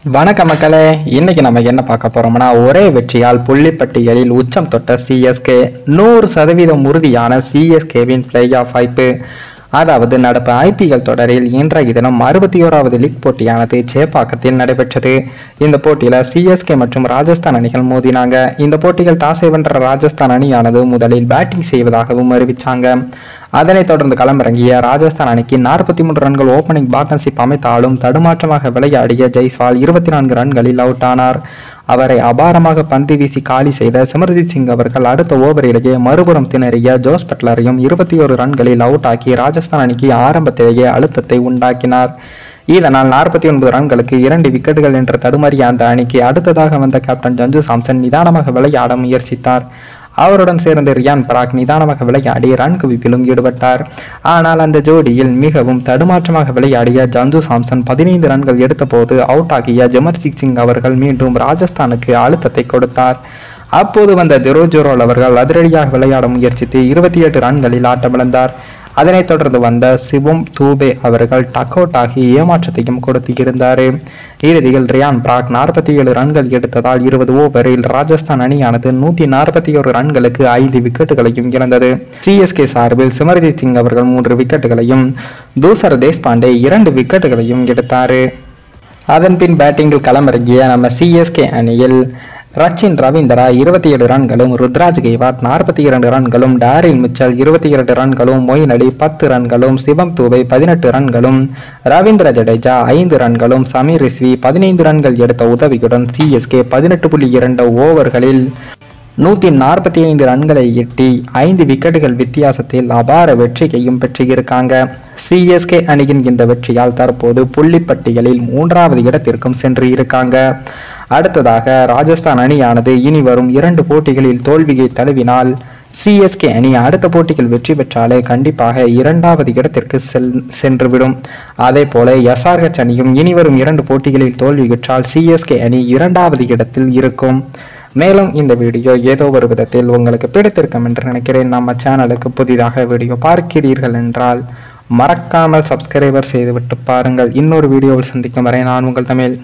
வணக்கம் மக்களே, இன்னைக்கு நம்ம என்ன பார்க்க போறோம்னா, ஒரே வெற்றியால் புள்ளிப்பட்டியலில் உச்சம் தொட்ட சிஎஸ்கே 100% உறுதியான சிஎஸ்கேவின் பிளே ஆஃப் வாய்ப்பு. அதாவது நடப்பு ஐபிஎல் தொடரில் இன்றைய தினம் 61வது லீக் போட்டியானது சேப்பாக்கத்தில் நடைபெற்றது. இந்த போட்டியில சிஎஸ்கே மற்றும் ராஜஸ்தான் அணிகள் மோதினாங்க. இந்த போட்டிகள் டாஸை வென்ற ராஜஸ்தான் அணியானது முதலில் பேட்டிங் செய்வதாகவும் அறிவிச்சாங்க. அதனைத் தொடர்ந்து களமிறங்கிய ராஜஸ்தான் அணிக்கு 43 ரன்கள் ஓபனிங் பார்ட்னர்ஷிப் அமைத்தாலும் தடுமாற்றமாக விளையாடிய ஜெய்ஸ்வால் 24 ரன்களில் அவுட் ஆனார். அவரை அபாரமாக பந்து வீசி காலி செய்த சிமர்ஜித் சிங் அவர்கள் அடுத்த ஓவரிலேயே மறுபுறம் திணறிய ஜோஸ் பட்லரையும் 21 ரன்களில் அவுட் ஆக்கி ராஜஸ்தான் அணிக்கு ஆரம்பத்திலேயே அழுத்தத்தை உண்டாக்கினார். இதனால் 49 ரன்களுக்கு 2 விக்கெட்டுகள் என்று தடுமாறிய அந்த அணிக்கு அடுத்ததாக வந்த கேப்டன் சஞ்சு சாம்சன் நிதானமாக விளையாட முயற்சித்தார். அவருடன் சேர்ந்து ரியான் பராக் நிதானமாக விளையாடி ரன் குவிப்பிலும் ஈடுபட்டார். ஆனால் அந்த ஜோடியில் மிகவும் தடுமாற்றமாக விளையாடிய சஞ்சு சாம்சன் 15 ரன்கள் எடுத்த போது அவுட் ஆகிய சிமர்ஜித் சிங் அவர்கள் மீண்டும் ராஜஸ்தானுக்கு அழுத்தத்தை கொடுத்தார். அப்போது வந்த திரோஜோரோல் அவர்கள் அதிரடியாக விளையாட முயற்சித்து 28 ரன்களில் ஆட்டமிழந்தார். அதனைத் தொடர்ந்து வந்த சிவம் தூபே அவர்கள் டக் அவுட் ஆகி ஏமாற்றத்தையும் கொடுத்து இருந்தார். இறுதியில் ரியான் பராக் 47 ரன்கள் எடுத்ததால் 20 ஓவரில் ராஜஸ்தான் அணியானது 141 ரன்களுக்கு 5 விக்கெட்டுகளையும் இழந்தது. சிஎஸ்கே சார்பில் சிமர்ஜித் சிங் அவர்கள் 3 விக்கெட்டுகளையும் தூசர் தேஷ்பாண்டே 2 விக்கெட்டுகளையும் எடுத்தார். அதன் பின் பேட்டிங்கில் களமிறங்கிய நம்ம சிஎஸ்கே அணியில் ரச்சின் ரவீந்திரா 27 ரன்களும், ருத்ராஜ் கெய்வாட் 42 ரன்களும், டாரில் மிச்சல் 22 ரன்களும், மொயின் அலி 10 ரன்களும், சிவம் தூபே 18 ரன்களும், ரவீந்திர ஜடேஜா 5 ரன்களும், சமீர் ரிஸ்வி 15 ரன்கள் எடுத்த உதவியுடன் சிஎஸ்கே 18.2 ஓவர்களில் 145 ரன்களை எட்டி 5 விக்கெட்டுகள் வித்தியாசத்தில் அபார வெற்றியையும் பெற்றிருக்காங்க. சிஎஸ்கே அணியின் இந்த வெற்றியால் தற்போது புள்ளிப்பட்டியலில் 3வது இடத்திற்கும் சென்று இருக்காங்க. அடுத்ததாக ராஜஸ்தான் அணியானது இனி வரும் 2 போட்டிகளில் தோல்வியை தழுவினால் சிஎஸ்கே அணி அடுத்த போட்டிகள் வெற்றி பெற்றாலே கண்டிப்பாக 2வது இடத்திற்கு சென்றுவிடும். அதே போல எஸ்ஆர்ஹெச் அணியும் இனி வரும் 2 போட்டிகளில் தோல்வி பெற்றால் சிஎஸ்கே அணி 2வது இடத்தில் இருக்கும். மேலும் இந்த வீடியோ ஏதோ ஒரு விதத்தில் உங்களுக்கு பிடித்திருக்கும் என்று நினைக்கிறேன். நம்ம சேனலுக்கு புதிதாக வீடியோ பார்க்கிறீர்கள் என்றால் மறக்காமல் சப்ஸ்கிரைபர் செய்துவிட்டு பாருங்கள். இன்னொரு வீடியோவில் சந்திக்கும் வரை நான் உங்கள் தமிழ்.